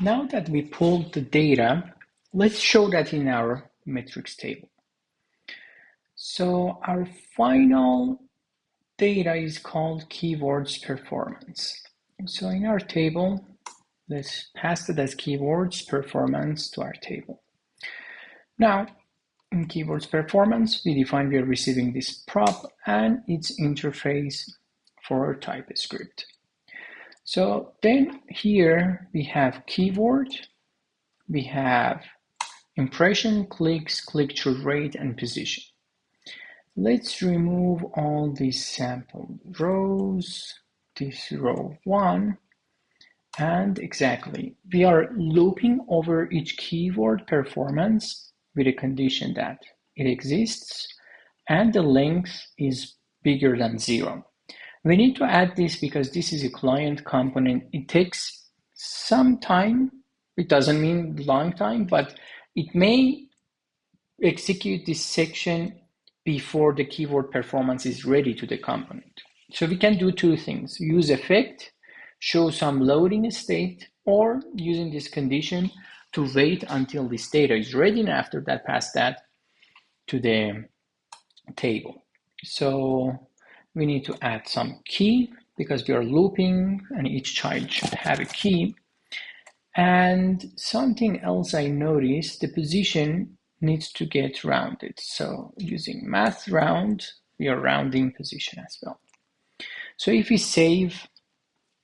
Now that we pulled the data, let's show that in our metrics table. So our final data is called keywords performance. So in our table, let's pass it as keywords performance to our table. Now, in keywords performance, we define we are receiving this prop and its interface for TypeScript. So then here we have keyword, we have impression, clicks, click-through rate, and position. Let's remove all these sample rows, this row 1, and exactly, we are looping over each keyword performance with a condition that it exists and the length is bigger than 0. We need to add this because this is a client component. It takes some time. It doesn't mean long time, but it may execute this section before the keyword performance is ready to the component. So we can do two things: use effect, show some loading state, or using this condition to wait until this data is ready, and after that pass that to the table. So we need to add some key because we are looping and each child should have a key. And something else I noticed, the position needs to get rounded. So using math round, we are rounding position as well. So if we save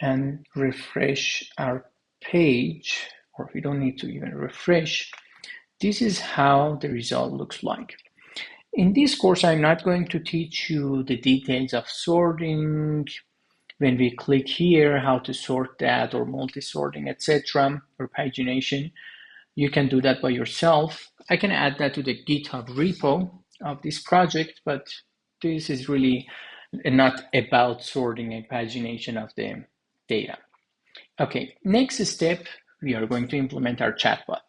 and refresh our page, or if we don't need to even refresh, this is how the result looks like. In this course, I'm not going to teach you the details of sorting, when we click here, how to sort that, or multi-sorting, etc., or pagination. You can do that by yourself. I can add that to the GitHub repo of this project, but this is really not about sorting and pagination of the data. Okay, next step, we are going to implement our chatbot.